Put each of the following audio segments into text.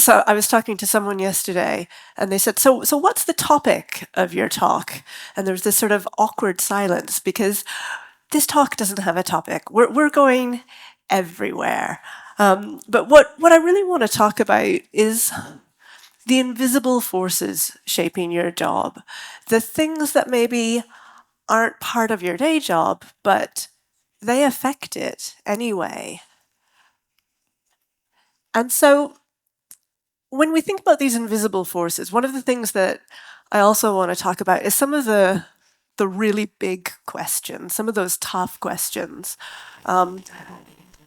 So I was talking to someone yesterday, and they said, "So what's the topic of your talk?" And there was this sort of awkward silence because this talk doesn't have a topic. We're going everywhere. But what I really want to talk about is the invisible forces shaping your job, the things that maybe aren't part of your day job, but they affect it anyway. And so when we think about these invisible forces, one of the things that I also want to talk about is some of the really big questions, some of those tough questions.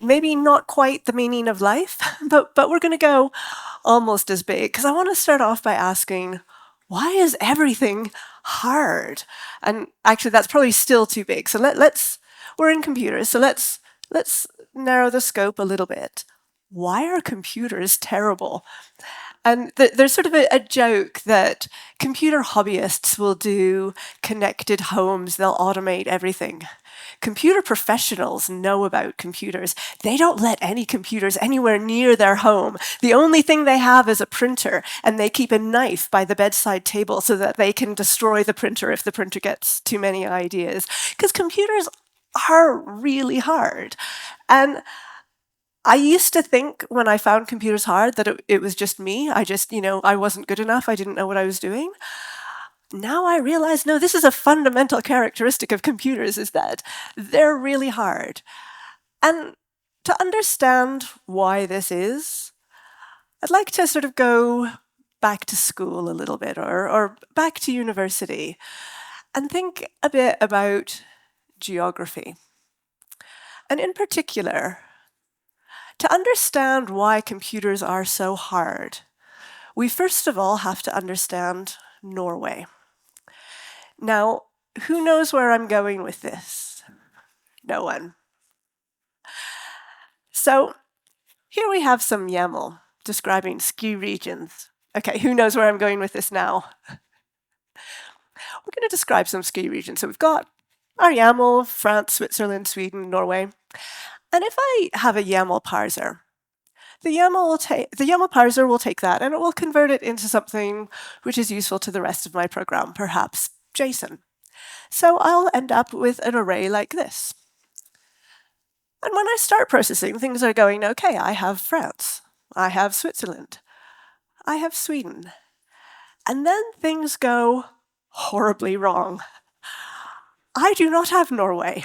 Maybe not quite the meaning of life, but we're going to go almost as big. Because I want to start off by asking, why is everything hard? And actually, that's probably still too big. So we're in computers, so let's narrow the scope a little bit. Why are computers terrible? And there's sort of a joke that computer hobbyists will do connected homes, they'll automate everything. Computer professionals know about computers. They don't let any computers anywhere near their home. The only thing they have is a printer, and they keep a knife by the bedside table so that they can destroy the printer if the printer gets too many ideas. Because computers are really hard. And I used to think when I found computers hard that it was just me. I wasn't good enough. I didn't know what I was doing. Now I realize, no, this is a fundamental characteristic of computers, is that they're really hard. And to understand why this is, I'd like to sort of go back to school a little bit or back to university and think a bit about geography. And in particular, to understand why computers are so hard, we first of all have to understand Norway. Now, who knows where I'm going with this? No one. So here we have some YAML describing ski regions. Okay, who knows where I'm going with this now? We're going to describe some ski regions. So we've got our YAML, France, Switzerland, Sweden, Norway. And if I have a YAML parser, the YAML parser will take that and it will convert it into something which is useful to the rest of my program, perhaps JSON. So I'll end up with an array like this. And when I start processing, things are going okay. I have France, I have Switzerland, I have Sweden. And then things go horribly wrong. I do not have Norway.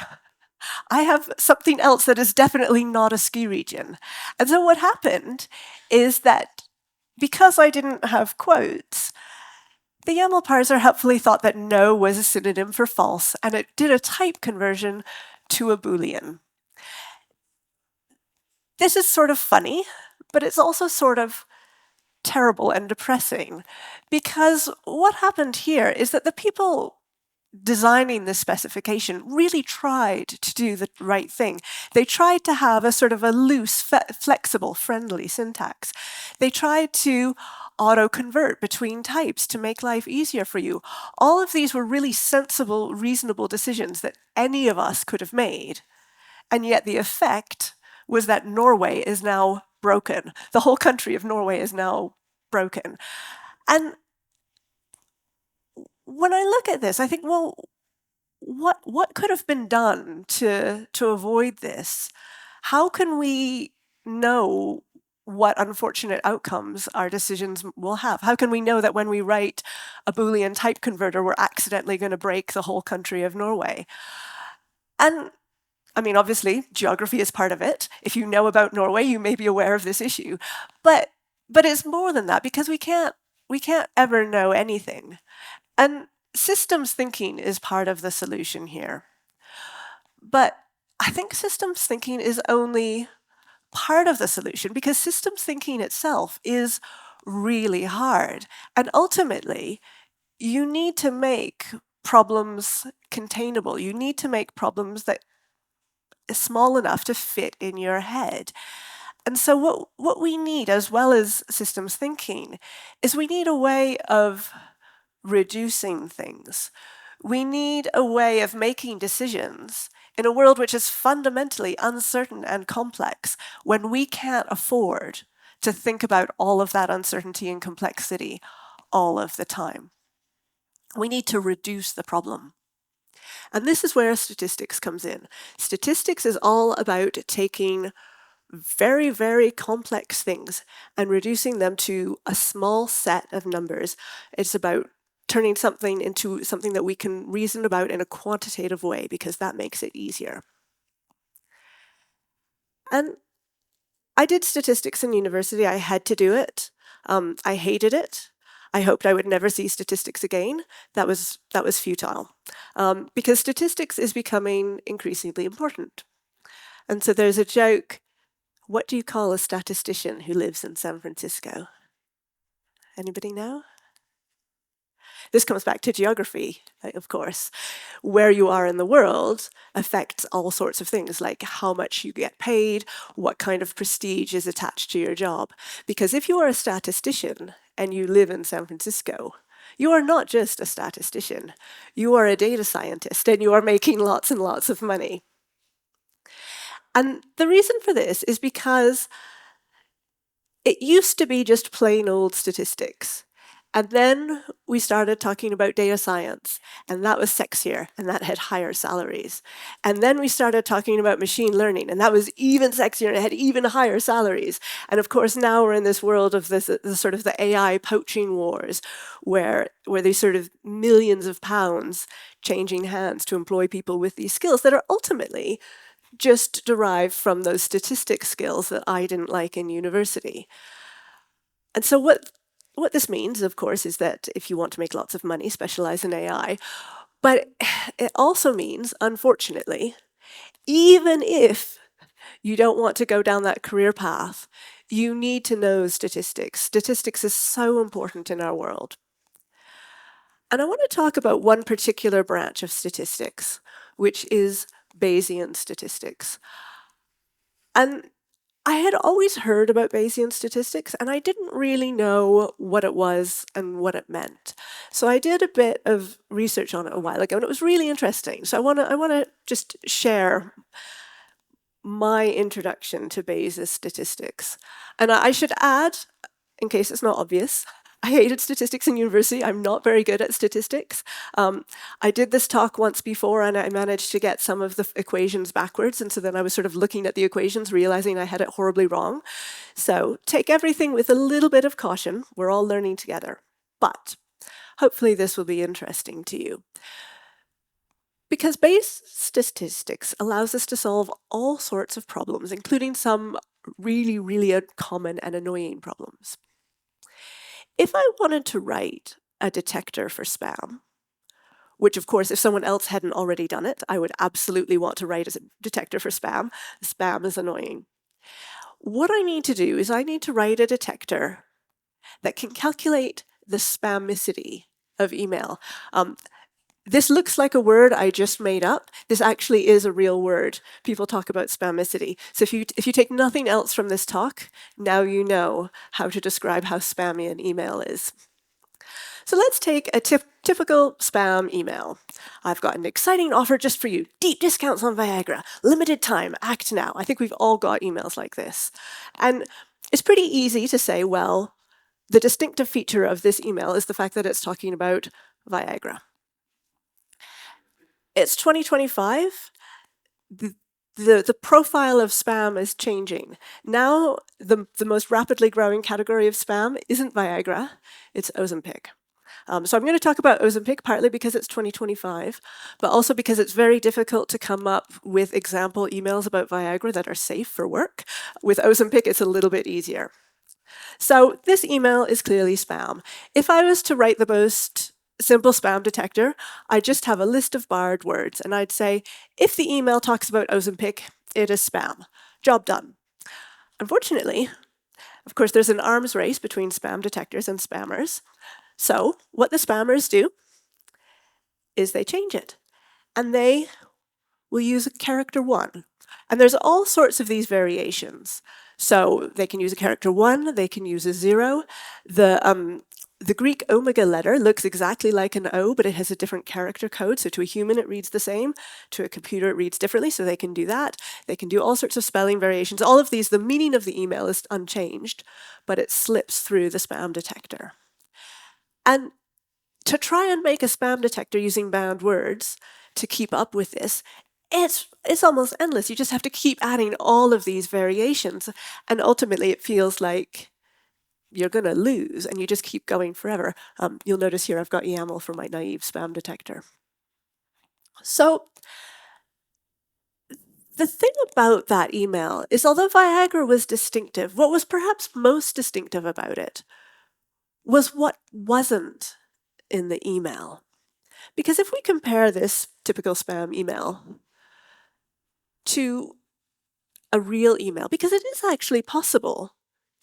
I have something else that is definitely not a ski region. And so what happened is that because I didn't have quotes, the YAML parser helpfully thought that no was a synonym for false, and it did a type conversion to a Boolean. This is sort of funny, but it's also sort of terrible and depressing, because what happened here is that the people designing this specification really tried to do the right thing. They tried to have a sort of a loose, flexible, friendly syntax. They tried to auto-convert between types to make life easier for you. All of these were really sensible, reasonable decisions that any of us could have made. And yet the effect was that Norway is now broken. The whole country of Norway is now broken. And when I look at this, I think, well, what could have been done to avoid this? How can we know what unfortunate outcomes our decisions will have? How can we know that when we write a Boolean type converter, we're accidentally going to break the whole country of Norway? And I mean, obviously, geography is part of it. If you know about Norway, you may be aware of this issue. But it's more than that, because we can't ever know anything. And systems thinking is part of the solution here. But I think systems thinking is only part of the solution, because systems thinking itself is really hard. And ultimately, you need to make problems containable. You need to make problems that are small enough to fit in your head. And so what we need, as well as systems thinking, is we need a way of reducing things. We need a way of making decisions in a world which is fundamentally uncertain and complex, when we can't afford to think about all of that uncertainty and complexity all of the time. We need to reduce the problem. And this is where statistics comes in. Statistics is all about taking very, very complex things and reducing them to a small set of numbers. It's about turning something into something that we can reason about in a quantitative way, because that makes it easier. And I did statistics in university. I had to do it. I hated it. I hoped I would never see statistics again. That was futile, because statistics is becoming increasingly important. And so there's a joke. What do you call a statistician who lives in San Francisco? Anybody know? This comes back to geography, of course. Where you are in the world affects all sorts of things, like how much you get paid, what kind of prestige is attached to your job. Because if you are a statistician and you live in San Francisco, you are not just a statistician. You are a data scientist, and you are making lots and lots of money. And the reason for this is because it used to be just plain old statistics. And then we started talking about data science, and that was sexier, and that had higher salaries. And then we started talking about machine learning, and that was even sexier, and it had even higher salaries. And of course, now we're in this world of this sort of the AI poaching wars, where these sort of millions of pounds changing hands to employ people with these skills that are ultimately just derived from those statistics skills that I didn't like in university. And so what this means, of course, is that if you want to make lots of money, specialize in AI. But it also means, unfortunately, even if you don't want to go down that career path, you need to know statistics. Statistics is so important in our world. And I want to talk about one particular branch of statistics, which is Bayesian statistics. And I had always heard about Bayesian statistics, and I didn't really know what it was and what it meant. So I did a bit of research on it a while ago, and it was really interesting. So I want to just share my introduction to Bayesian statistics. And I should add, in case it's not obvious, I hated statistics in university. I'm not very good at statistics. I did this talk once before, and I managed to get some of the equations backwards. And so then I was sort of looking at the equations, realizing I had it horribly wrong. So take everything with a little bit of caution. We're all learning together. But hopefully this will be interesting to you. Because Bayes statistics allows us to solve all sorts of problems, including some really, really common and annoying problems. If I wanted to write a detector for spam, which of course, if someone else hadn't already done it, I would absolutely want to write as a detector for spam. Spam is annoying. What I need to do is I need to write a detector that can calculate the spamicity of email. This looks like a word I just made up. This actually is a real word. People talk about spamicity. So if you take nothing else from this talk, now you know how to describe how spammy an email is. So let's take a typical spam email. I've got an exciting offer just for you. Deep discounts on Viagra. Limited time. Act now. I think we've all got emails like this. And it's pretty easy to say, well, the distinctive feature of this email is the fact that it's talking about Viagra. It's 2025. The profile of spam is changing. Now, the most rapidly growing category of spam isn't Viagra, it's Ozempic. So I'm going to talk about Ozempic partly because it's 2025, but also because it's very difficult to come up with example emails about Viagra that are safe for work. With Ozempic, it's a little bit easier. So this email is clearly spam. If I was to write the most simple spam detector, I just have a list of barred words, and I'd say, if the email talks about Ozempic, it is spam. Job done. Unfortunately, of course, there's an arms race between spam detectors and spammers. So what the spammers do is they change it, and they will use a character 1. And there's all sorts of these variations. So they can use a character 1, they can use a 0. The Greek omega letter looks exactly like an O, but it has a different character code. So to a human, it reads the same. To a computer, it reads differently. So they can do that. They can do all sorts of spelling variations. All of these, the meaning of the email is unchanged, but it slips through the spam detector. And to try and make a spam detector using bound words to keep up with this, it's almost endless. You just have to keep adding all of these variations. And ultimately, it feels like you're going to lose, and you just keep going forever. You'll notice here I've got YAML for my naive spam detector. So the thing about that email is, although Viagra was distinctive, what was perhaps most distinctive about it was what wasn't in the email. Because if we compare this typical spam email to a real email, because it is actually possible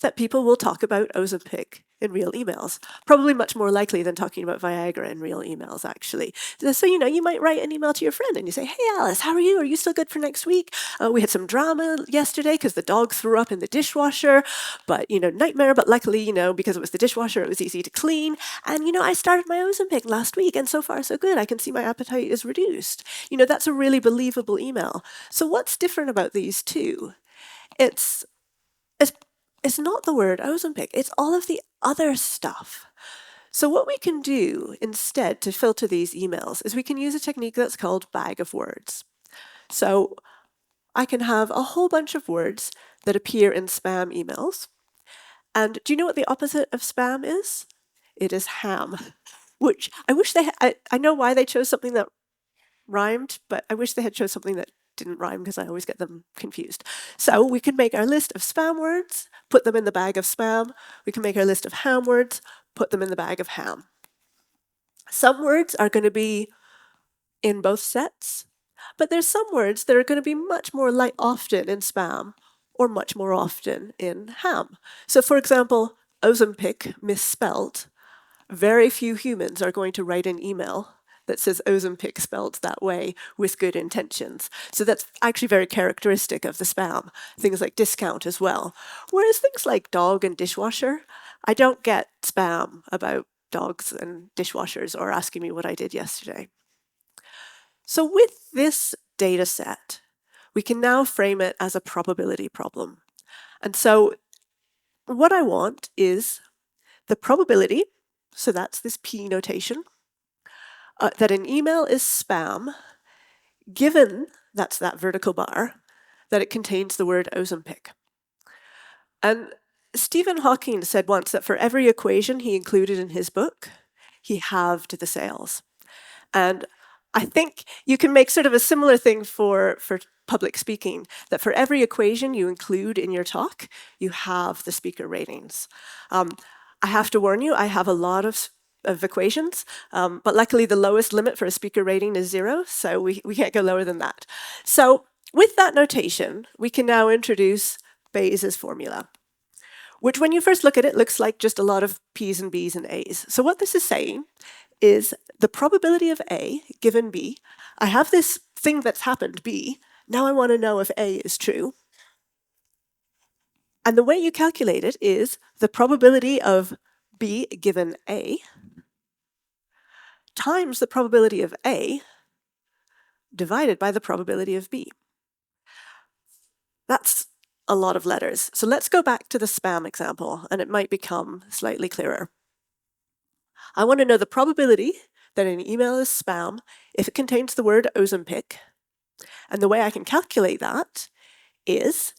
that people will talk about Ozempic in real emails, probably much more likely than talking about Viagra in real emails, actually. So, you might write an email to your friend and you say, hey, Alice, how are you? Are you still good for next week? We had some drama yesterday because the dog threw up in the dishwasher, but, nightmare. But luckily, because it was the dishwasher, it was easy to clean. And, I started my Ozempic last week and so far so good. I can see my appetite is reduced. That's a really believable email. So what's different about these two? It's not the word Ozempic, it's all of the other stuff. So what we can do instead to filter these emails is we can use a technique that's called bag of words. So I can have a whole bunch of words that appear in spam emails. And do you know what the opposite of spam is? It is ham, which I wish I know why they chose something that rhymed, but I wish they had chose something that didn't rhyme because I always get them confused. So we can make our list of spam words, put them in the bag of spam. We can make our list of ham words, put them in the bag of ham. Some words are going to be in both sets, but there's some words that are going to be much more often in spam or much more often in ham. So for example, Ozempic misspelt. Very few humans are going to write an email that says Ozempic spelled that way with good intentions. So that's actually very characteristic of the spam. Things like discount as well. Whereas things like dog and dishwasher, I don't get spam about dogs and dishwashers or asking me what I did yesterday. So with this data set, we can now frame it as a probability problem. And so what I want is the probability, so that's this P notation, that an email is spam, given, that's that vertical bar, that it contains the word Ozempic. And Stephen Hawking said once that for every equation he included in his book, he halved the sales. And I think you can make sort of a similar thing for public speaking, that for every equation you include in your talk, you have the speaker ratings. I have to warn you, I have a lot of equations, but luckily the lowest limit for a speaker rating is 0, so we can't go lower than that. So with that notation, we can now introduce Bayes' formula, which when you first look at it, looks like just a lot of P's and B's and A's. So what this is saying is the probability of A given B, I have this thing that's happened, B, now I want to know if A is true. And the way you calculate it is the probability of B given A times the probability of A divided by the probability of B. That's a lot of letters. So let's go back to the spam example, and it might become slightly clearer. I want to know the probability that an email is spam if it contains the word Ozempic. And the way I can calculate that is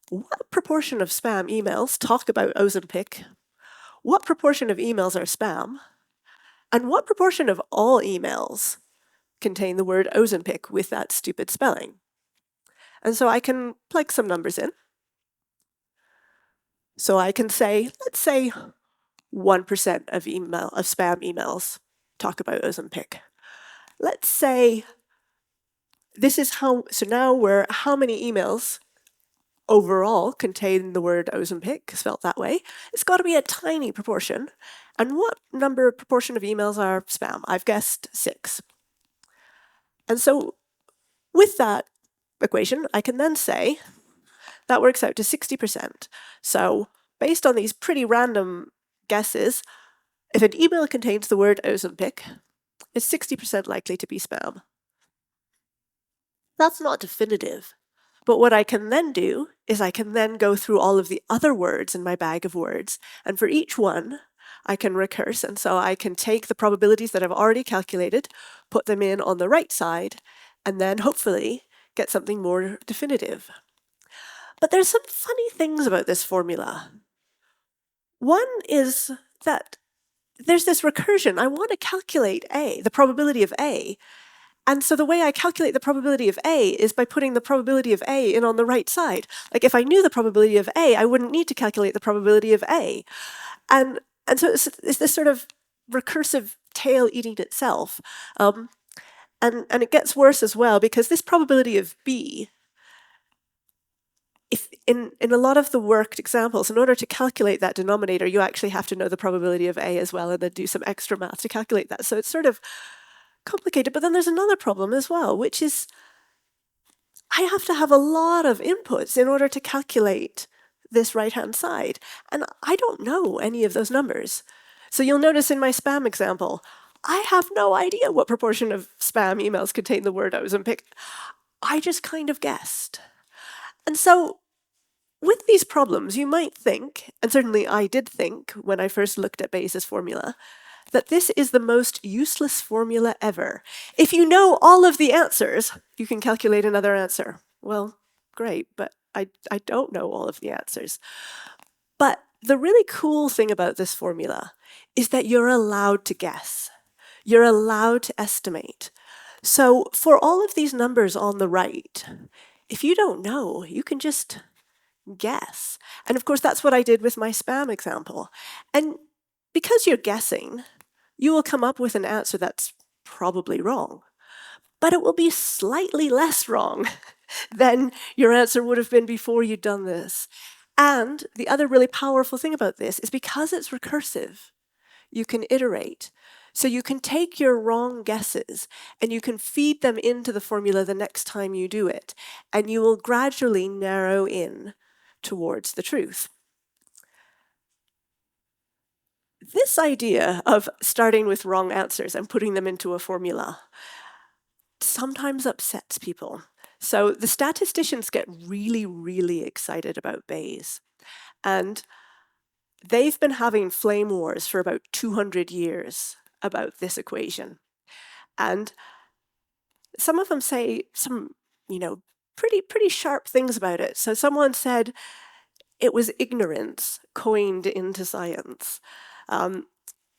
what proportion of spam emails talk about Ozempic, what proportion of emails are spam, and what proportion of all emails contain the word Ozempic with that stupid spelling. And so I can plug some numbers in. So I can say, let's say 1% of spam emails talk about Ozempic. Let's say this is how many emails overall contain the word Ozempic, spelled that way. It's got to be a tiny proportion. And what proportion of emails are spam? I've guessed 6. And so with that equation, I can then say that works out to 60%. So based on these pretty random guesses, If an email contains the word Ozempic, it's 60% likely to be spam. That's not definitive. But what I can then do is I can then go through all of the other words in my bag of words, and for each one, I can recurse, and so I can take the probabilities that I've already calculated, put them in on the right side, and then hopefully get something more definitive. But there's some funny things about this formula. One is that there's this recursion. I want to calculate A, the probability of A, and so the way I calculate the probability of A is by putting the probability of A in on the right side. Like if I knew the probability of A, I wouldn't need to calculate the probability of A. And so it's this sort of recursive tail eating itself. And it gets worse as well because this probability of B, if in a lot of the worked examples, in order to calculate that denominator, you actually have to know the probability of A as well and then do some extra math to calculate that. So it's sort of complicated. But then there's another problem as well, which is I have to have a lot of inputs in order to calculate this right-hand side. And I don't know any of those numbers. So you'll notice in my spam example, I have no idea what proportion of spam emails contain the word Ozempic. I just kind of guessed. And so with these problems, you might think, and certainly I did think when I first looked at Bayes' formula, that this is the most useless formula ever. If you know all of the answers, you can calculate another answer. Well, great, but I don't know all of the answers. But the really cool thing about this formula is that you're allowed to guess. You're allowed to estimate. So for all of these numbers on the right, if you don't know, you can just guess. And of course, that's what I did with my spam example. And because you're guessing, you will come up with an answer that's probably wrong, but it will be slightly less wrong than your answer would have been before you'd done this. And the other really powerful thing about this is because it's recursive, you can iterate. So you can take your wrong guesses and you can feed them into the formula the next time you do it, and you will gradually narrow in towards the truth. This idea of starting with wrong answers and putting them into a formula sometimes upsets people. So the statisticians get really, really excited about Bayes. And they've been having flame wars for about 200 years about this equation. And some of them say some, pretty sharp things about it. So someone said it was ignorance coined into science.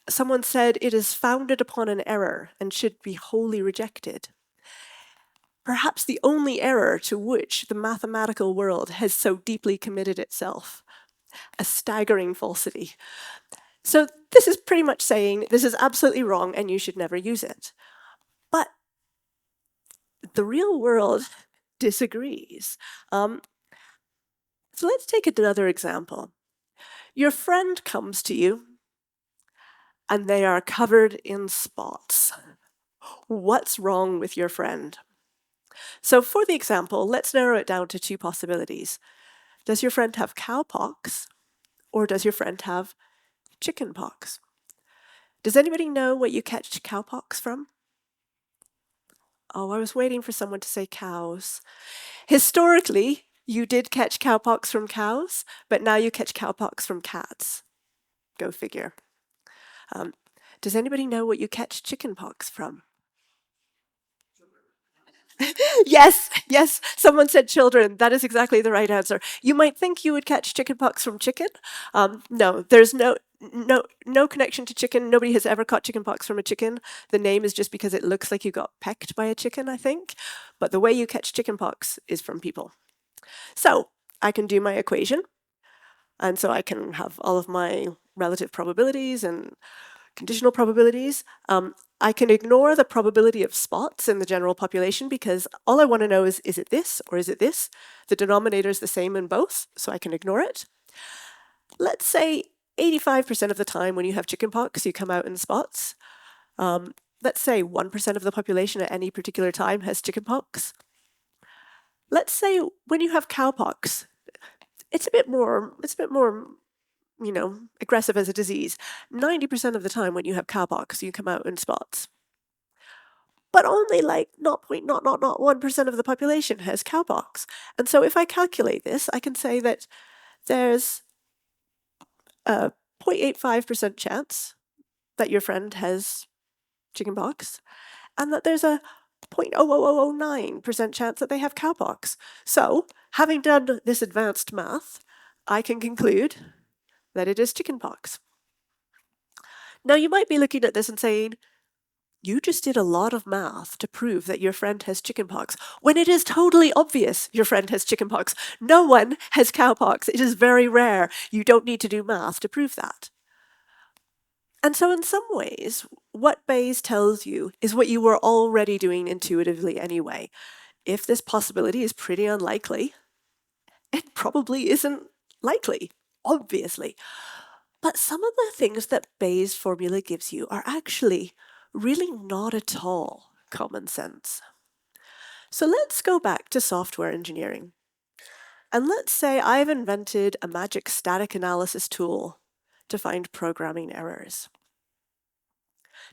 Someone said it is founded upon an error and should be wholly rejected. Perhaps the only error to which the mathematical world has so deeply committed itself. A staggering falsity. So this is pretty much saying this is absolutely wrong and you should never use it. But the real world disagrees. So let's take another example. Your friend comes to you and they are covered in spots. What's wrong with your friend? So for the example, let's narrow it down to two possibilities. Does your friend have cowpox or does your friend have chickenpox? Does anybody know what you catch cowpox from? Oh, I was waiting for someone to say cows. Historically, you did catch cowpox from cows, but now you catch cowpox from cats. Go figure. Does anybody know what you catch chickenpox from? Yes, someone said children. That is exactly the right answer. You might think you would catch chickenpox from chicken. No, there's no connection to chicken. Nobody has ever caught chickenpox from a chicken. The name is just because it looks like you got pecked by a chicken, I think. But the way you catch chickenpox is from people. So I can do my equation. And so I can have all of my relative probabilities and conditional probabilities. I can ignore the probability of spots in the general population because all I want to know is it this or is it this? The denominator is the same in both, so I can ignore it. Let's say 85% of the time when you have chickenpox, you come out in spots. Let's say 1% of the population at any particular time has chickenpox. Let's say when you have cowpox, it's a bit more aggressive as a disease. 90% of the time when you have cowpox, you come out in spots. But only like 0.0001% of the population has cowpox. And so if I calculate this, I can say that there's a 0.85% chance that your friend has chickenpox, and that there's a 0.00009% chance that they have cowpox. So, having done this advanced math, I can conclude that it is chickenpox. Now, you might be looking at this and saying, you just did a lot of math to prove that your friend has chickenpox, when it is totally obvious your friend has chickenpox. No one has cowpox. It is very rare. You don't need to do math to prove that. And so in some ways, what Bayes tells you is what you were already doing intuitively anyway. If this possibility is pretty unlikely, it probably isn't likely, obviously. But some of the things that Bayes' formula gives you are actually really not at all common sense. So let's go back to software engineering. And let's say I've invented a magic static analysis tool to find programming errors.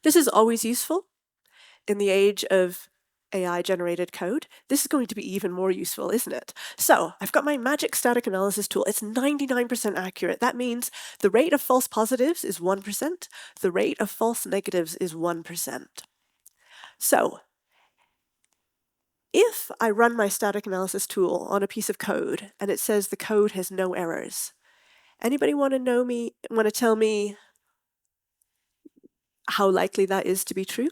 This is always useful. In the age of AI-generated code, this is going to be even more useful, isn't it? So I've got my magic static analysis tool. It's 99% accurate. That means the rate of false positives is 1%. The rate of false negatives is 1%. So if I run my static analysis tool on a piece of code and it says the code has no errors, anybody want to tell me how likely that is to be true?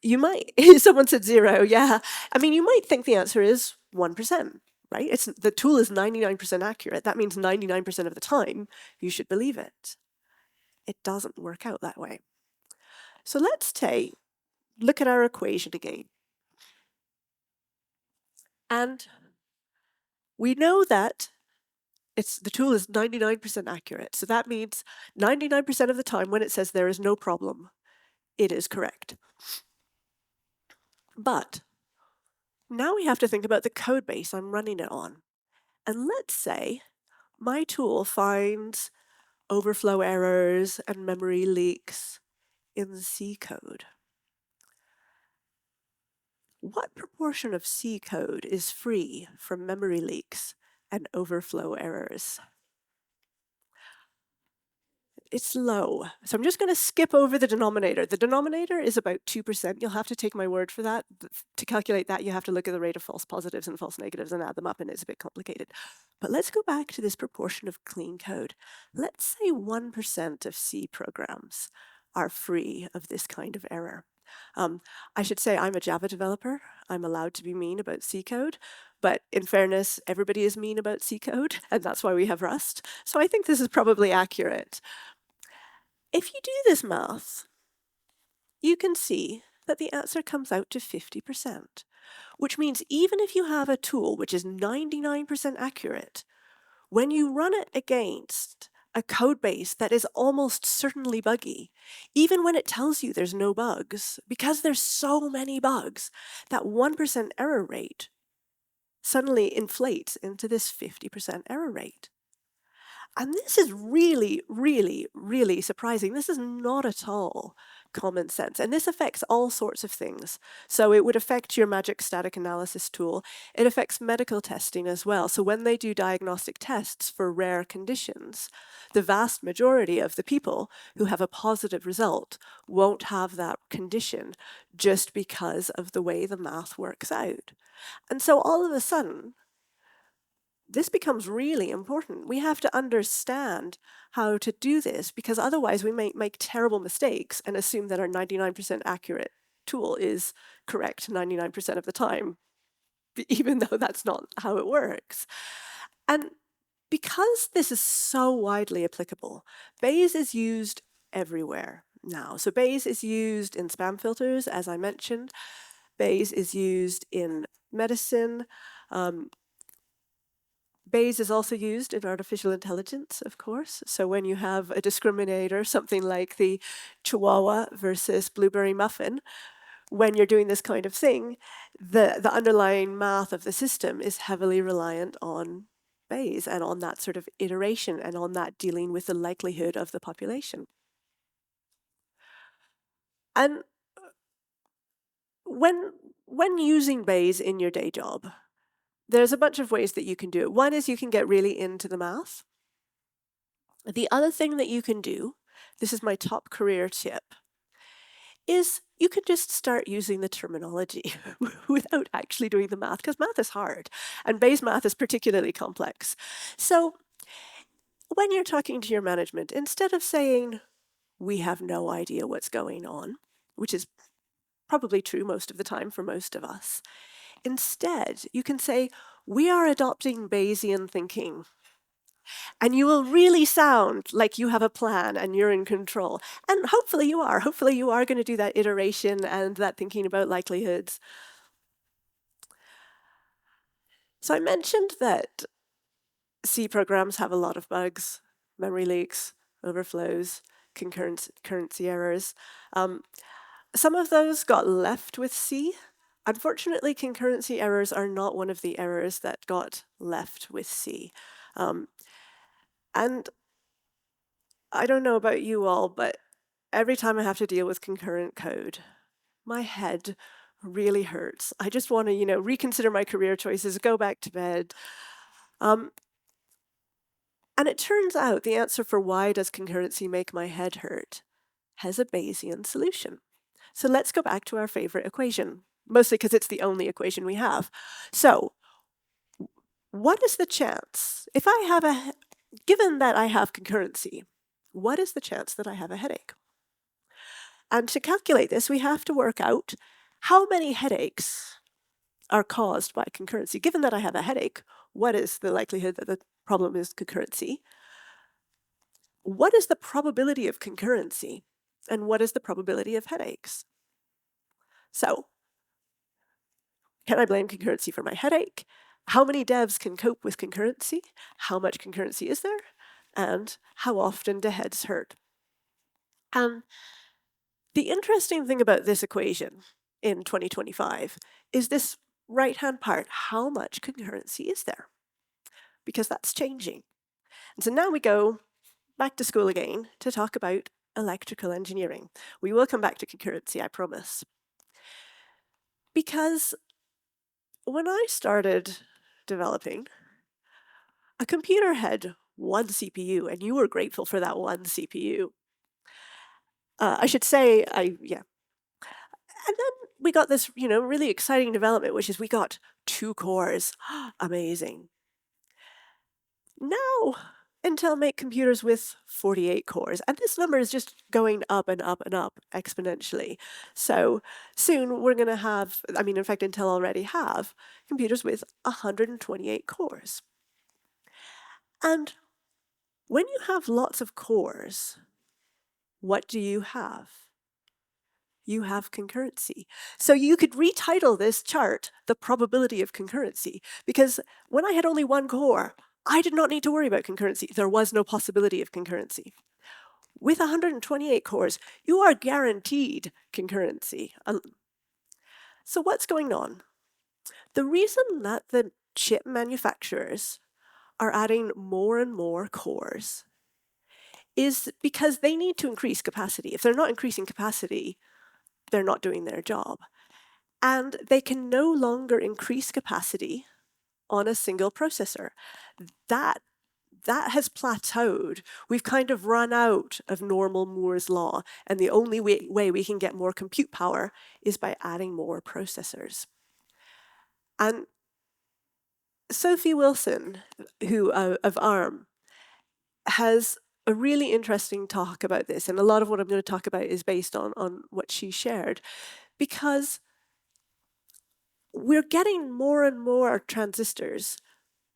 You might. Someone said 0, yeah. I mean, you might think the answer is 1%, right? The tool is 99% accurate. That means 99% of the time you should believe it. It doesn't work out that way. So let's look at our equation again. And we know that the tool is 99% accurate. So that means 99% of the time when it says there is no problem, it is correct. But now we have to think about the code base I'm running it on. And let's say my tool finds overflow errors and memory leaks in C code. What proportion of C code is free from memory leaks and overflow errors? It's low. So I'm just going to skip over the denominator. The denominator is about 2%. You'll have to take my word for that. To calculate that, you have to look at the rate of false positives and false negatives and add them up, and it's a bit complicated. But let's go back to this proportion of clean code. Let's say 1% of C programs are free of this kind of error. I should say I'm a Java developer. I'm allowed to be mean about C code. But in fairness, everybody is mean about C code, and that's why we have Rust. So I think this is probably accurate. If you do this math, you can see that the answer comes out to 50%, which means even if you have a tool which is 99% accurate, when you run it against a code base that is almost certainly buggy, even when it tells you there's no bugs, because there's so many bugs, that 1% error rate suddenly inflates into this 50% error rate. And this is really, really, really surprising. This is not at all common sense. And this affects all sorts of things. So it would affect your magic static analysis tool. It affects medical testing as well. So when they do diagnostic tests for rare conditions, the vast majority of the people who have a positive result won't have that condition just because of the way the math works out. And so all of a sudden, this becomes really important. We have to understand how to do this, because otherwise we may make terrible mistakes and assume that our 99% accurate tool is correct 99% of the time, even though that's not how it works. And because this is so widely applicable, Bayes is used everywhere now. So Bayes is used in spam filters, as I mentioned. Bayes is used in medicine. Bayes is also used in artificial intelligence, of course. So when you have a discriminator, something like the Chihuahua versus Blueberry Muffin, when you're doing this kind of thing, the underlying math of the system is heavily reliant on Bayes and on that sort of iteration and on that dealing with the likelihood of the population. And when using Bayes in your day job, there's a bunch of ways that you can do it. One is you can get really into the math. The other thing that you can do, this is my top career tip, is you can just start using the terminology without actually doing the math, because math is hard, and Bayes math is particularly complex. So when you're talking to your management, instead of saying, we have no idea what's going on, which is probably true most of the time for most of us, instead you can say, we are adopting Bayesian thinking. And you will really sound like you have a plan and you're in control. And hopefully you are. Hopefully you are going to do that iteration and that thinking about likelihoods. So I mentioned that C programs have a lot of bugs, memory leaks, overflows, concurrency errors. Some of those got left with C. Unfortunately, concurrency errors are not one of the errors that got left with C. And I don't know about you all, but every time I have to deal with concurrent code, my head really hurts. I just want to, reconsider my career choices, go back to bed. And it turns out the answer for why does concurrency make my head hurt has a Bayesian solution. So let's go back to our favorite equation, mostly because it's the only equation we have. So what is the chance, given that I have concurrency, what is the chance that I have a headache? And to calculate this, we have to work out how many headaches are caused by concurrency. Given that I have a headache, what is the likelihood that the problem is concurrency? What is the probability of concurrency? And what is the probability of headaches? So, can I blame concurrency for my headache? How many devs can cope with concurrency? How much concurrency is there? And how often do heads hurt? The interesting thing about this equation in 2025 is this right-hand part. How much concurrency is there? Because that's changing. And so now we go back to school again to talk about electrical engineering. We will come back to concurrency, I promise. Because when I started developing, a computer had one CPU, and you were grateful for that one CPU. I should say, yeah. And then we got this, really exciting development, which is we got 2 cores. Amazing. Now, Intel make computers with 48 cores, and this number is just going up and up and up exponentially. So soon we're going to have, in fact, Intel already have computers with 128 cores. And when you have lots of cores, what do you have? You have concurrency. So you could retitle this chart the probability of concurrency, because when I had only 1 core, I did not need to worry about concurrency. There was no possibility of concurrency. With 128 cores, you are guaranteed concurrency. So what's going on? The reason that the chip manufacturers are adding more and more cores is because they need to increase capacity. If they're not increasing capacity, they're not doing their job. And they can no longer increase capacity on a single processor. That has plateaued. We've kind of run out of normal Moore's law, and the only way we can get more compute power is by adding more processors. And Sophie Wilson, who of ARM, has a really interesting talk about this, and a lot of what I'm going to talk about is based on what she shared, because we're getting more and more transistors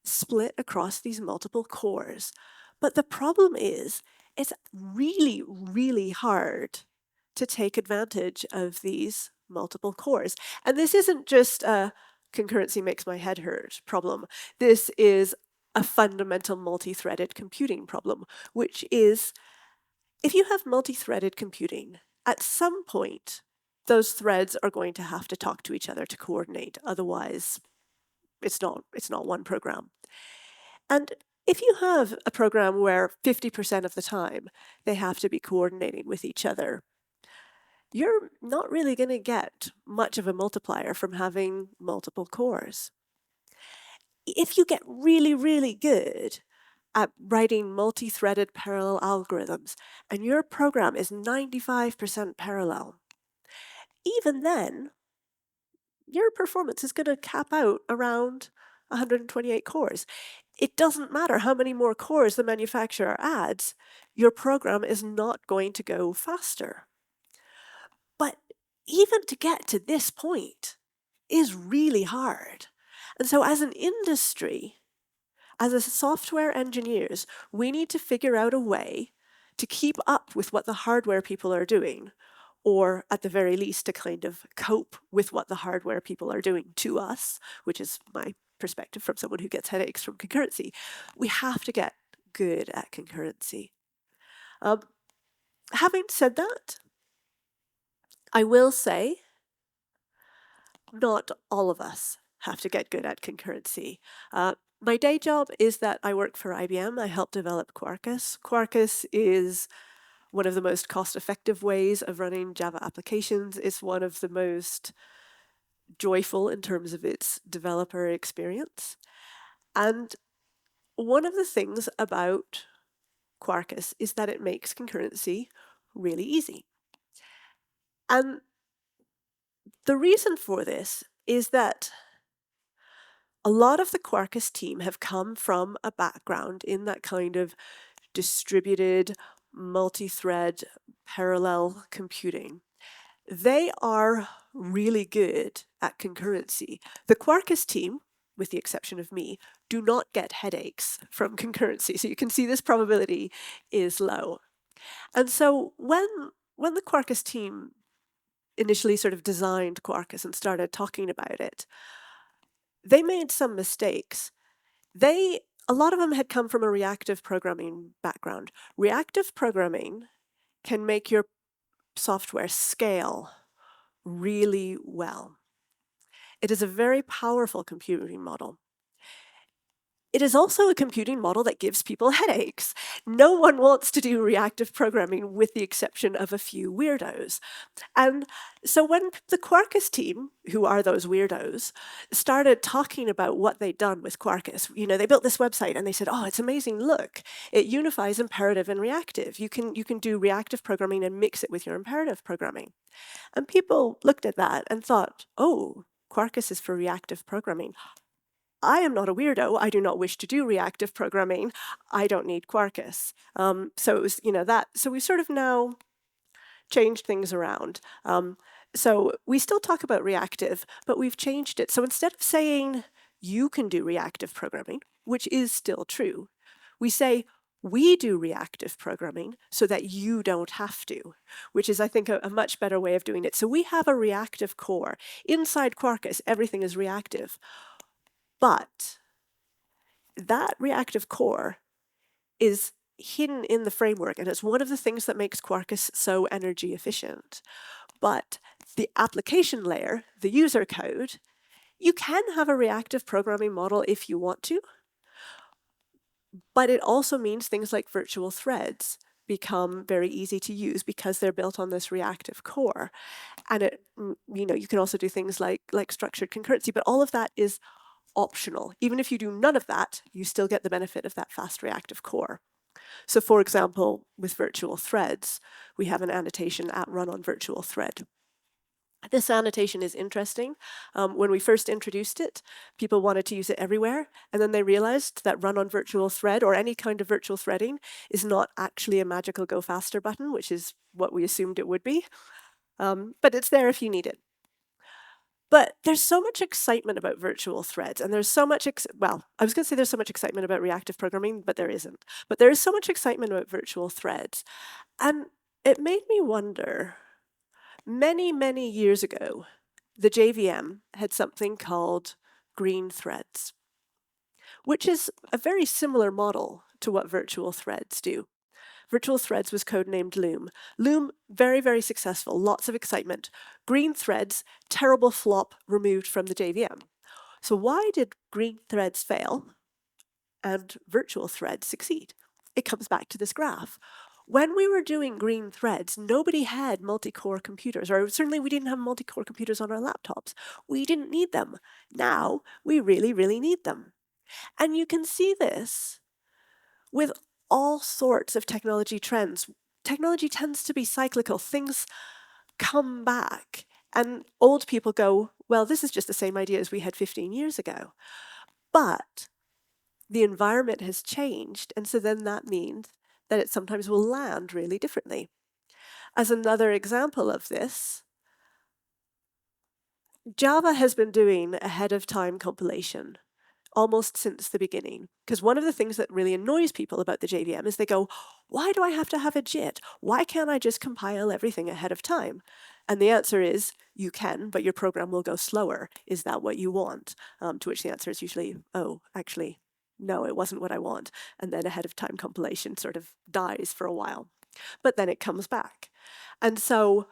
split across these multiple cores. But the problem is, it's really, really hard to take advantage of these multiple cores. And this isn't just a concurrency makes my head hurt problem. This is a fundamental multi-threaded computing problem, which is, if you have multi-threaded computing, at some point, those threads are going to have to talk to each other to coordinate. Otherwise, it's not one program. And if you have a program where 50% of the time they have to be coordinating with each other, you're not really going to get much of a multiplier from having multiple cores. If you get really, really good at writing multi-threaded parallel algorithms and your program is 95% parallel, even then, your performance is going to cap out around 128 cores. It doesn't matter how many more cores the manufacturer adds, your program is not going to go faster. But even to get to this point is really hard. And so as an industry, as a software engineers, we need to figure out a way to keep up with what the hardware people are doing, or at the very least to kind of cope with what the hardware people are doing to us, which is my perspective from someone who gets headaches from concurrency. We have to get good at concurrency. Having said that, I will say not all of us have to get good at concurrency. My day job is that I work for IBM. I help develop Quarkus. Quarkus is one of the most cost-effective ways of running Java applications. It's one of the most joyful in terms of its developer experience. And one of the things about Quarkus is that it makes concurrency really easy. And the reason for this is that a lot of the Quarkus team have come from a background in that kind of distributed, multi-thread, parallel computing. They are really good at concurrency. The Quarkus team, with the exception of me, do not get headaches from concurrency. So you can see this probability is low. And so when the Quarkus team initially sort of designed Quarkus and started talking about it, they made some mistakes. A lot of them had come from a reactive programming background. Reactive programming can make your software scale really well. It is a very powerful computing model. It is also a computing model that gives people headaches. No one wants to do reactive programming with the exception of a few weirdos. And so when the Quarkus team, who are those weirdos, started talking about what they'd done with Quarkus, they built this website and they said, oh, it's amazing, look, it unifies imperative and reactive. You can do reactive programming and mix it with your imperative programming. And people looked at that and thought, oh, Quarkus is for reactive programming. I am not a weirdo. I do not wish to do reactive programming. I don't need Quarkus. So it was, that. So we sort of now changed things around. So we still talk about reactive, but we've changed it. So instead of saying you can do reactive programming, which is still true, we say we do reactive programming so that you don't have to, which is, I think, a much better way of doing it. So we have a reactive core. Inside Quarkus, everything is reactive. But that reactive core is hidden in the framework, and it's one of the things that makes Quarkus so energy efficient. But the application layer, the user code, you can have a reactive programming model if you want to, but it also means things like virtual threads become very easy to use because they're built on this reactive core. And you can also do things like structured concurrency, but all of that is optional. Even if you do none of that, you still get the benefit of that fast reactive core. So for example, with virtual threads, we have an annotation at run on virtual thread. This annotation is interesting. When we first introduced it, people wanted to use it everywhere, and then they realized that run on virtual thread or any kind of virtual threading is not actually a magical go faster button, which is what we assumed it would be. But it's there if you need it. But there's so much excitement about virtual threads, and there's so much, I was going to say there's so much excitement about reactive programming, but there isn't. But there is so much excitement about virtual threads. And it made me wonder, many, many years ago, the JVM had something called green threads, which is a very similar model to what virtual threads do. Virtual Threads was codenamed Loom. Loom, very, very successful, lots of excitement. Green Threads, terrible flop, removed from the JVM. So why did Green Threads fail? and virtual threads succeed. It comes back to this graph. When we were doing green threads, nobody had multi-core computers, or certainly we didn't have multi-core computers on our laptops. We didn't need them. Now we really, really need them. And you can see this with all sorts of technology trends. Technology tends to be cyclical. Things come back, and old people go, well, this is just the same idea as we had 15 years ago. But the environment has changed, and so then that means that it sometimes will land really differently. As another example of this, Java has been doing ahead of time compilation almost since the beginning. Because one of the things that really annoys people about the JVM is they go, why do I have to have a JIT? Why can't I just compile everything ahead of time? And the answer is, you can, but your program will go slower. Is that what you want? To which the answer is usually, oh, actually, no, it wasn't what I want. And then ahead of time compilation sort of dies for a while. But then it comes back. And so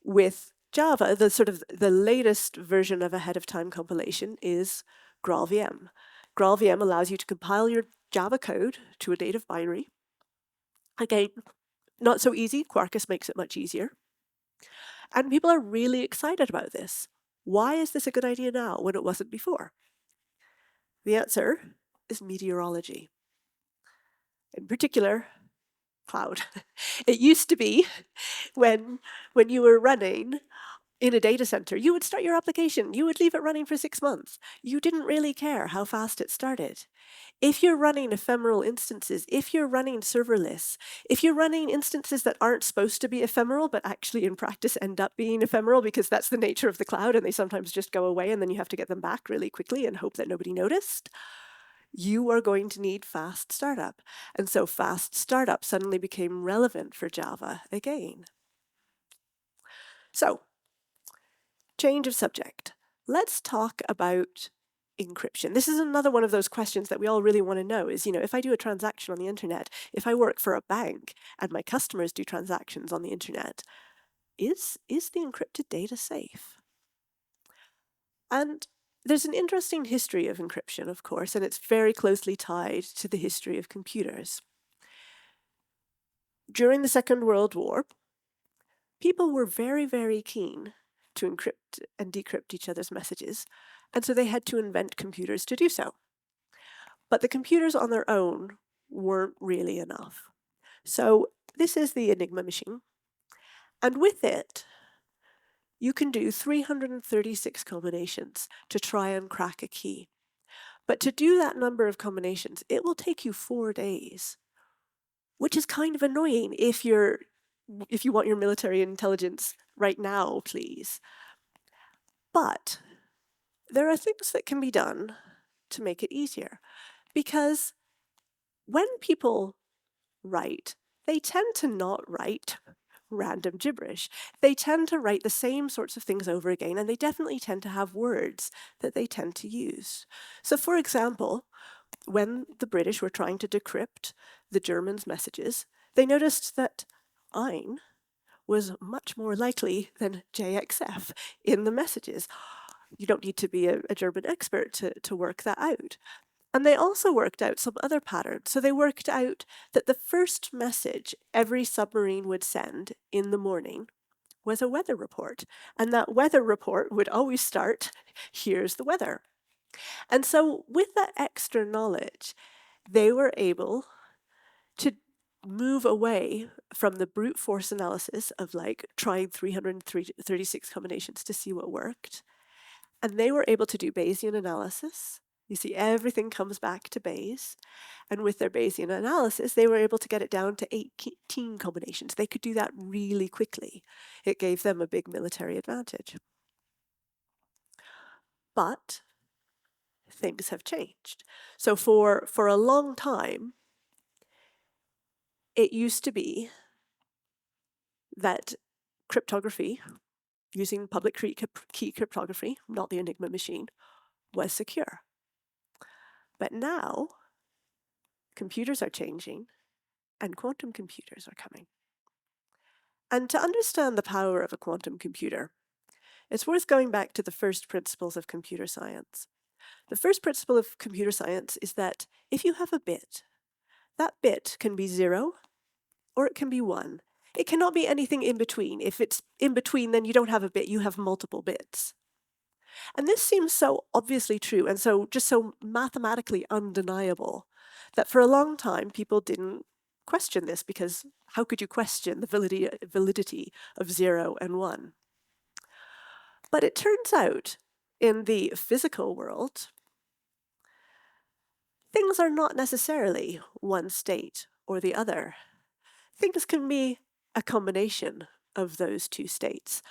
with Java, the latest version of ahead of time compilation is GraalVM. GraalVM allows you to compile your Java code to a native binary. Again, not so easy. Quarkus makes it much easier. And people are really excited about this. Why is this a good idea now when it wasn't before? The answer is meteorology. In particular, cloud. It used to be when you were running in a data center, you would start your application, you would leave it running for 6 months. You didn't really care how fast it started. If you're running ephemeral instances, if you're running serverless, if you're running instances that aren't supposed to be ephemeral, but actually in practice end up being ephemeral because that's the nature of the cloud and they sometimes just go away and then you have to get them back really quickly and hope that nobody noticed, you are going to need fast startup. And so fast startup suddenly became relevant for Java again. So, change of subject. Let's talk about encryption. This is another one of those questions that we all really want to know is, if I do a transaction on the internet, if I work for a bank and my customers do transactions on the internet, is the encrypted data safe? And there's an interesting history of encryption, of course, and it's very closely tied to the history of computers. During the Second World War, people were very, very keen to encrypt and decrypt each other's messages, and so they had to invent computers to do so. But the computers on their own weren't really enough. So this is the Enigma machine, and with it, you can do 336 combinations to try and crack a key. But to do that number of combinations, it will take you 4 days, which is kind of annoying if you want your military intelligence right now, please. But there are things that can be done to make it easier, because when people write, they tend to not write random gibberish. They tend to write the same sorts of things over again, and they definitely tend to have words that they tend to use. So for example, when the British were trying to decrypt the Germans' messages, they noticed that ein was much more likely than JXF in the messages. You don't need to be a German expert to work that out. And they also worked out some other patterns. So they worked out that the first message every submarine would send in the morning was a weather report. And that weather report would always start, here's the weather. And so with that extra knowledge, they were able to move away from the brute force analysis of trying 336 combinations to see what worked. And they were able to do Bayesian analysis. You see, everything comes back to Bayes. And with their Bayesian analysis, they were able to get it down to 18 combinations. They could do that really quickly. It gave them a big military advantage. But things have changed. So for a long time, it used to be that cryptography, using public key cryptography, not the Enigma machine, was secure. But now, computers are changing, and quantum computers are coming. And to understand the power of a quantum computer, it's worth going back to the first principles of computer science. The first principle of computer science is that if you have a bit, that bit can be 0 or it can be 1. It cannot be anything in between. If it's in between, then you don't have a bit, you have multiple bits. And this seems so obviously true and so mathematically undeniable that for a long time people didn't question this, because how could you question the validity of 0 and 1? But it turns out in the physical world, things are not necessarily one state or the other. Things can be a combination of those two states.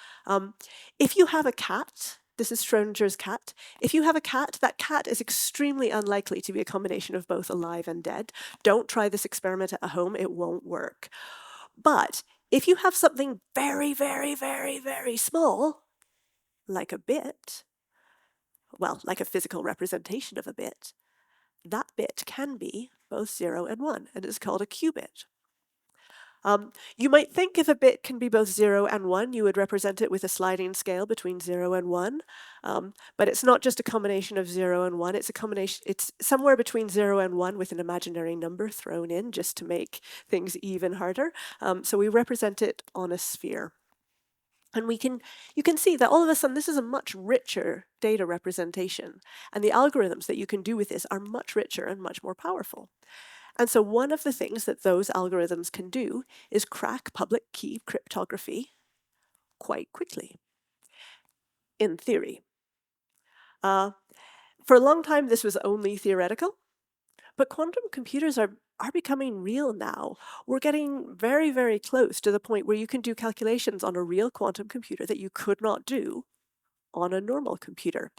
If you have a cat, this is Schrodinger's cat. If you have a cat, that cat is extremely unlikely to be a combination of both alive and dead. Don't try this experiment at home, it won't work. But if you have something very, very, very, very small, like a bit, well, like a physical representation of a bit, that bit can be both 0 and 1, and it's called a qubit. You might think if a bit can be both 0 and 1, you would represent it with a sliding scale between 0 and 1. But it's not just a combination of 0 and 1, it's somewhere between 0 and 1 with an imaginary number thrown in just to make things even harder. So we represent it on a sphere. And you can see that all of a sudden this is a much richer data representation. And the algorithms that you can do with this are much richer and much more powerful. And so one of the things that those algorithms can do is crack public key cryptography quite quickly, in theory. For a long time, this was only theoretical, but quantum computers are becoming real now. We're getting very, very close to the point where you can do calculations on a real quantum computer that you could not do on a normal computer.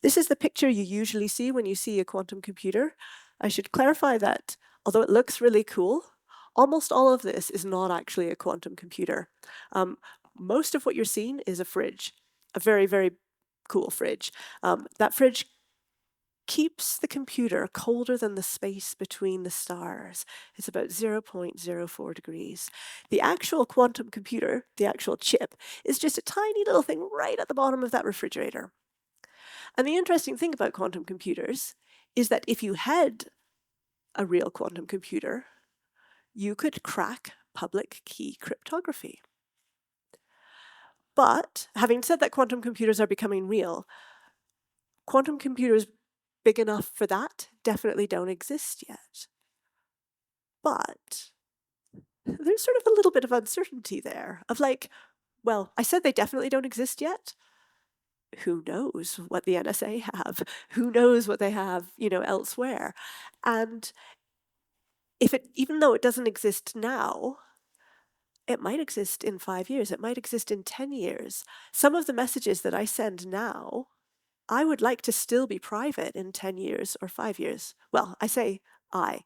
This is the picture you usually see when you see a quantum computer. I should clarify that although it looks really cool, almost all of this is not actually a quantum computer. Most of what you're seeing is a fridge, a very, very cool fridge. That fridge keeps the computer colder than the space between the stars. It's about 0.04 degrees. The actual quantum computer, the actual chip, is just a tiny little thing right at the bottom of that refrigerator. And the interesting thing about quantum computers is that if you had a real quantum computer, you could crack public key cryptography. But having said that quantum computers are becoming real, quantum computers big enough for that definitely don't exist yet. But there's sort of a little bit of uncertainty there of like, well, I said they definitely don't exist yet. Who knows what the NSA have? Who knows what they have, elsewhere? And even though it doesn't exist now, it might exist in 5 years. It might exist in 10 years. Some of the messages that I send now, I would like to still be private in 10 years or 5 years. Well, I say I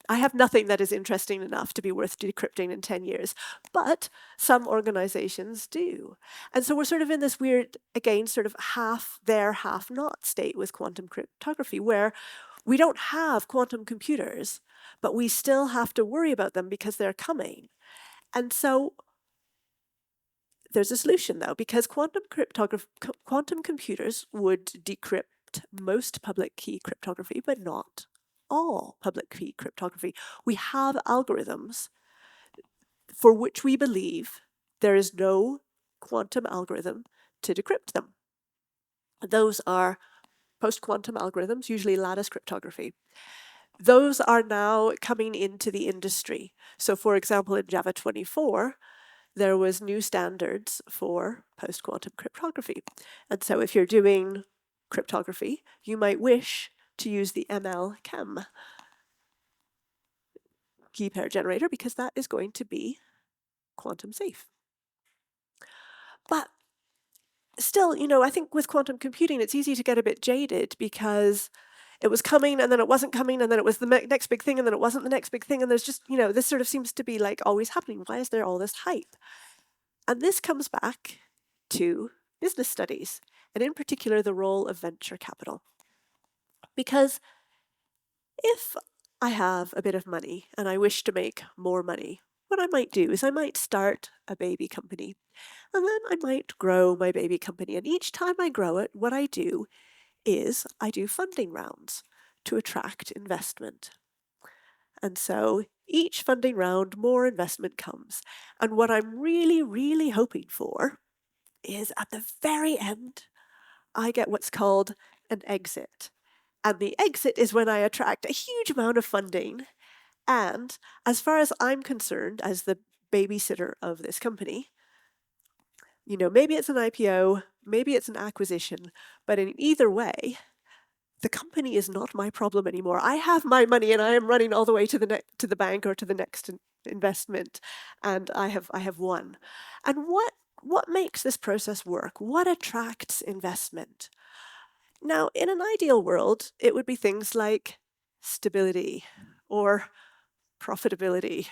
have nothing that is interesting enough to be worth decrypting in 10 years, but some organizations do. And so we're sort of in this weird, again, sort of half there, half not state with quantum cryptography, where we don't have quantum computers, but we still have to worry about them because they're coming. And so there's a solution, though, because quantum computers would decrypt most public key cryptography, but not all public key cryptography. We have algorithms for which we believe there is no quantum algorithm to decrypt them. Those are post-quantum algorithms, usually lattice cryptography. Those are now coming into the industry. So for example, in Java 24, there was new standards for post-quantum cryptography. And so if you're doing cryptography, you might wish to use the ML-Chem key pair generator because that is going to be quantum safe. But still, I think with quantum computing, it's easy to get a bit jaded because it was coming and then it wasn't coming and then it was the next big thing and then it wasn't the next big thing. And there's just, this sort of seems to be like always happening. Why is there all this hype? And this comes back to business studies, and in particular, the role of venture capital. Because if I have a bit of money and I wish to make more money, what I might do is I might start a baby company, and then I might grow my baby company. And each time I grow it, what I do is I do funding rounds to attract investment. And so each funding round, more investment comes. And what I'm really, really hoping for is at the very end, I get what's called an exit. And the exit is when I attract a huge amount of funding. And as far as I'm concerned, as the babysitter of this company, maybe it's an IPO, maybe it's an acquisition, but in either way, the company is not my problem anymore. I have my money and I am running all the way to the bank or to the next investment, and I have won. And what makes this process work? What attracts investment? Now, in an ideal world, it would be things like stability or profitability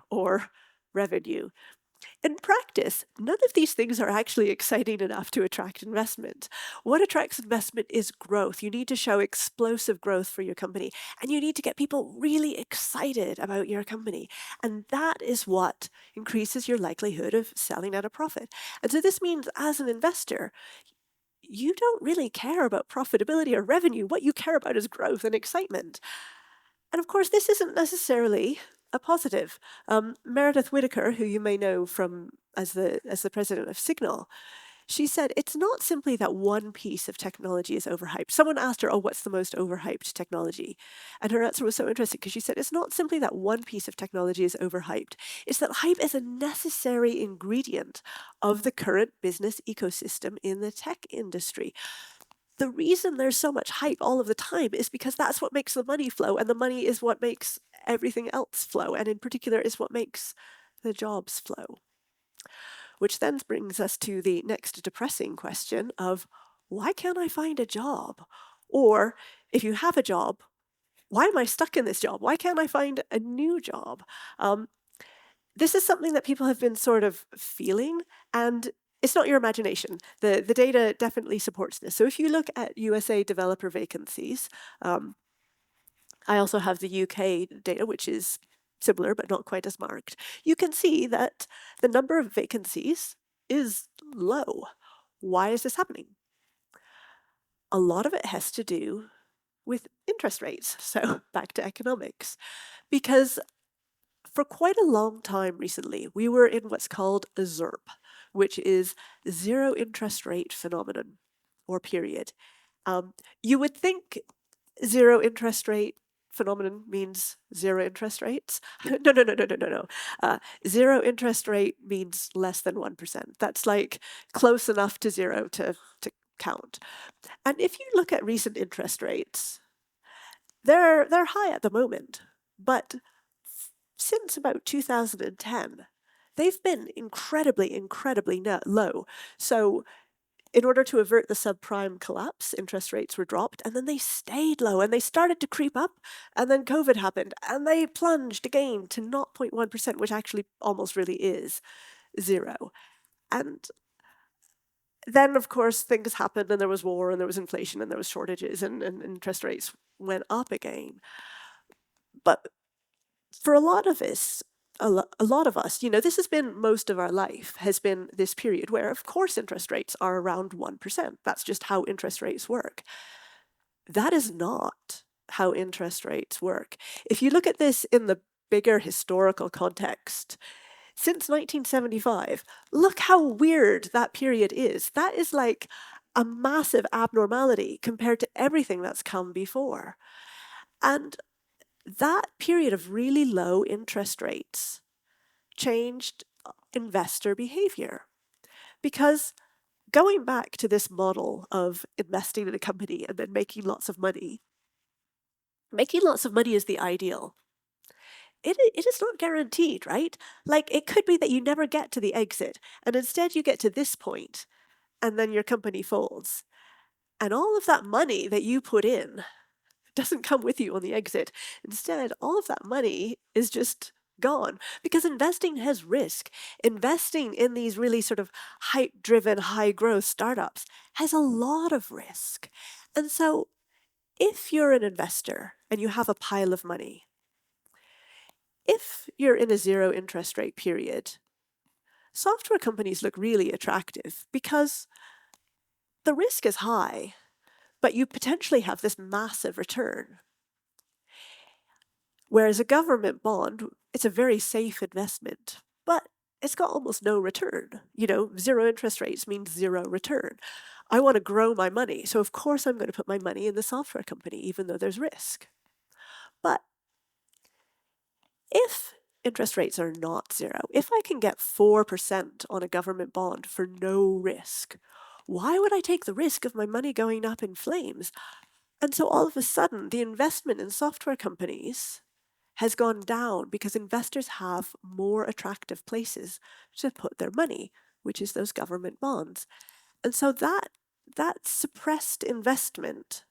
or revenue. In practice, none of these things are actually exciting enough to attract investment. What attracts investment is growth. You need to show explosive growth for your company, and you need to get people really excited about your company. And that is what increases your likelihood of selling at a profit. And so this means, as an investor, you don't really care about profitability or revenue. What you care about is growth and excitement. And of course, this isn't necessarily a positive. Meredith Whittaker, who you may know from as the president of Signal, she said it's not simply that one piece of technology is overhyped. Someone asked her, "Oh, what's the most overhyped technology?" And her answer was so interesting because she said it's not simply that one piece of technology is overhyped. It's that hype is a necessary ingredient of the current business ecosystem in the tech industry. The reason there's so much hype all of the time is because that's what makes the money flow, and the money is what makes everything else flow, and in particular is what makes the jobs flow. Which then brings us to the next depressing question of, why can't I find a job? Or if you have a job, why am I stuck in this job? Why can't I find a new job? This is something that people have been sort of feeling, and it's not your imagination. The data definitely supports this. So if you look at USA developer vacancies, I also have the UK data, which is similar but not quite as marked. You can see that the number of vacancies is low. Why is this happening? A lot of it has to do with interest rates. So back to economics. Because for quite a long time recently, we were in what's called a ZIRP, which is zero interest rate phenomenon or period. You would think zero interest rate phenomenon means zero interest rates. No. Zero interest rate means less than 1%. That's like close enough to zero to count. And if you look at recent interest rates, they're high at the moment, but since about 2010, they've been incredibly low. So in order to avert the subprime collapse, interest rates were dropped, and then they stayed low, and they started to creep up, and then COVID happened, and they plunged again to 0.1%, which actually almost really is zero. And then, of course, things happened, and there was war, and there was inflation, and there was shortages, and interest rates went up again. But for a lot of us, this has been most of our life, has been this period where, of course, interest rates are around 1%. That's just how interest rates work. That is not how interest rates work. If you look at this in the bigger historical context, since 1975, look how weird that period is. That is like a massive abnormality compared to everything that's come before. And that period of really low interest rates changed investor behavior. Because going back to this model of investing in a company and then making lots of money is the ideal. It is not guaranteed, right? Like, it could be that you never get to the exit, and instead you get to this point, and then your company folds. And all of that money that you put in doesn't come with you on the exit. Instead, all of that money is just gone, because investing has risk. Investing in these really sort of hype-driven, high-growth startups has a lot of risk. And so if you're an investor and you have a pile of money, if you're in a zero interest rate period, software companies look really attractive because the risk is high, but you potentially have this massive return. Whereas a government bond, it's a very safe investment, but it's got almost no return. Zero interest rates means zero return. I want to grow my money, so of course I'm going to put my money in the software company, even though there's risk. But if interest rates are not zero, if I can get 4% on a government bond for no risk, why would I take the risk of my money going up in flames? And so all of a sudden, the investment in software companies has gone down because investors have more attractive places to put their money, which is those government bonds. And so that suppressed investment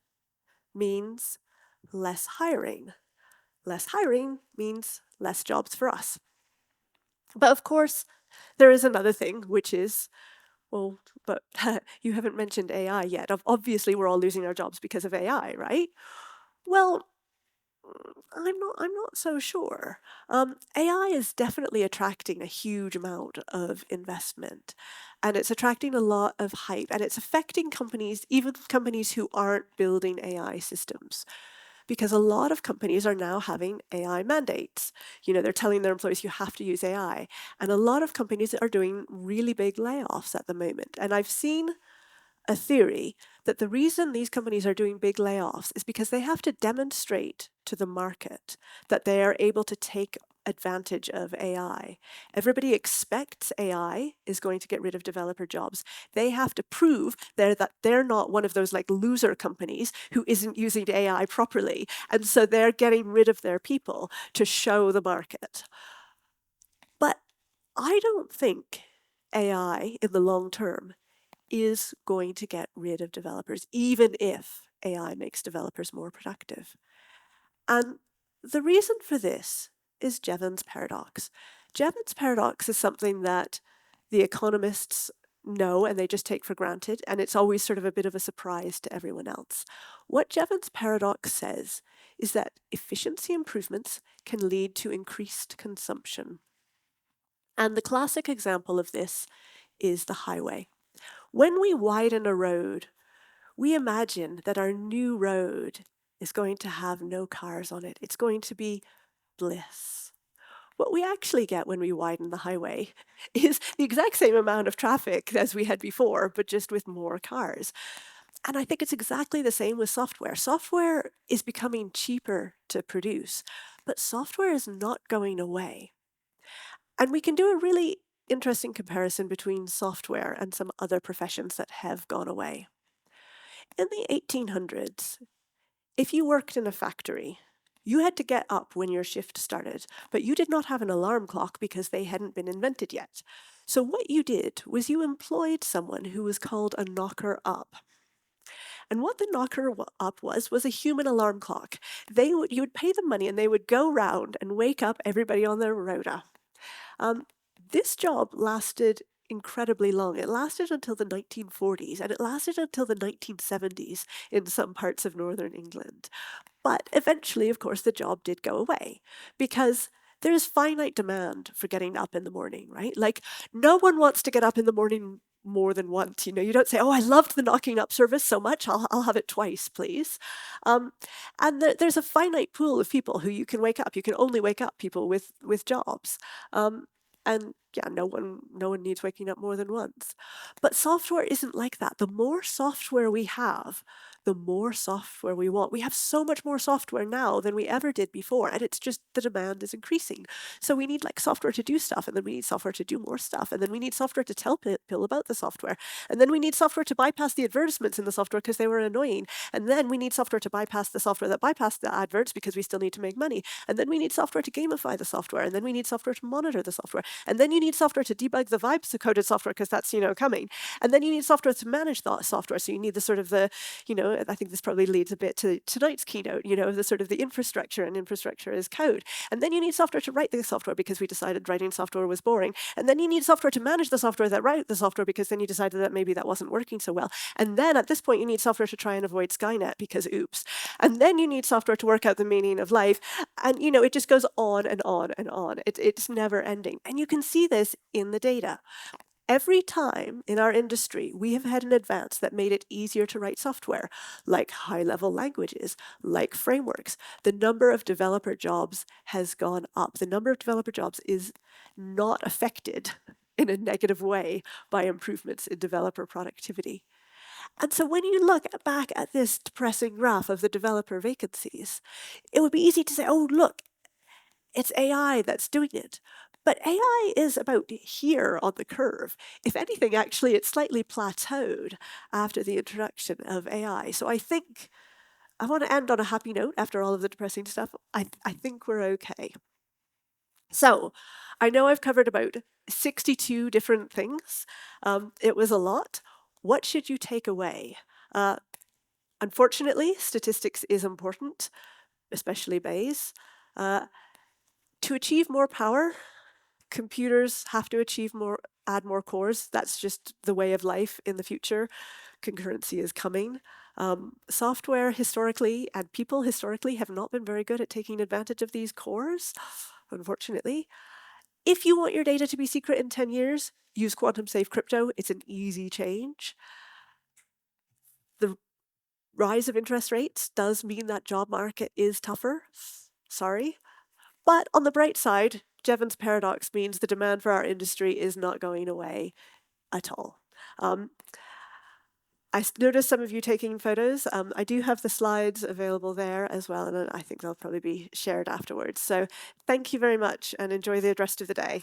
means less hiring. Less hiring means less jobs for us. But of course, there is another thing, which is, well, but you haven't mentioned AI yet. Obviously, we're all losing our jobs because of AI, right? Well, I'm not so sure. AI is definitely attracting a huge amount of investment, and it's attracting a lot of hype, and it's affecting companies, even companies who aren't building AI systems. Because a lot of companies are now having AI mandates. They're telling their employees you have to use AI. And a lot of companies are doing really big layoffs at the moment. And I've seen a theory that the reason these companies are doing big layoffs is because they have to demonstrate to the market that they are able to take advantage of AI. Everybody expects AI is going to get rid of developer jobs. They have to prove that they're not one of those like loser companies who isn't using AI properly. And so they're getting rid of their people to show the market. But I don't think AI in the long term is going to get rid of developers, even if AI makes developers more productive. And the reason for this is Jevons paradox. Jevons paradox is something that the economists know and they just take for granted, and it's always sort of a bit of a surprise to everyone else. What Jevons paradox says is that efficiency improvements can lead to increased consumption. And the classic example of this is the highway. When we widen a road, we imagine that our new road is going to have no cars on it. It's going to be bliss. What we actually get when we widen the highway is the exact same amount of traffic as we had before, but just with more cars. And I think it's exactly the same with software. Software is becoming cheaper to produce, but software is not going away. And we can do a really interesting comparison between software and some other professions that have gone away. In the 1800s, if you worked in a factory, you had to get up when your shift started, but you did not have an alarm clock because they hadn't been invented yet. So what you did was you employed someone who was called a knocker up. And what the knocker up was a human alarm clock. You would pay them money and they would go round and wake up everybody on their rota. This job lasted incredibly long. It lasted until the 1940s and it lasted until the 1970s in some parts of northern England. But eventually, of course, the job did go away because there's finite demand for getting up in the morning, right? Like, no one wants to get up in the morning more than once. You don't say, oh, I loved the knocking up service so much, I'll have it twice, please. And there's a finite pool of people who you can wake up. You can only wake up people with jobs. And yeah, no one needs waking up more than once. But software isn't like that. The more software we have, the more software we want. We have so much more software now than we ever did before, and it's just the demand is increasing. So we need like software to do stuff, and then we need software to do more stuff, and then we need software to tell people about the software, and then we need software to bypass the advertisements in the software because they were annoying, and then we need software to bypass the software that bypassed the adverts because we still need to make money, and then we need software to gamify the software, and then we need software to monitor the software, and then you need software to debug the vibes-coded software because that's coming, and then you need software to manage the software. So you need the sort of the I think this probably leads a bit to tonight's keynote, the sort of the infrastructure, and infrastructure is code. And then you need software to write the software because we decided writing software was boring. And then you need software to manage the software that wrote the software because then you decided that maybe that wasn't working so well. And then at this point, you need software to try and avoid Skynet because oops. And then you need software to work out the meaning of life. And, it just goes on and on and on. It's never ending. And you can see this in the data. Every time in our industry we have had an advance that made it easier to write software, like high-level languages, like frameworks, the number of developer jobs has gone up. The number of developer jobs is not affected in a negative way by improvements in developer productivity. And so when you look back at this depressing graph of the developer vacancies, it would be easy to say, oh, look, it's AI that's doing it. But AI is about here on the curve. If anything, actually, it's slightly plateaued after the introduction of AI. So I think I want to end on a happy note after all of the depressing stuff. I think we're okay. So I know I've covered about 62 different things. It was a lot. What should you take away? Unfortunately, statistics is important, especially Bayes. To achieve more power, computers have to add more cores. That's just the way of life in the future. Concurrency is coming. Software historically and people historically have not been very good at taking advantage of these cores, unfortunately. If you want your data to be secret in 10 years, use quantum safe crypto. It's an easy change. The rise of interest rates does mean that job market is tougher. Sorry. But on the bright side, Jevons paradox means the demand for our industry is not going away at all. I noticed some of you taking photos. I do have the slides available there as well, and I think they'll probably be shared afterwards. So thank you very much and enjoy the rest of the day.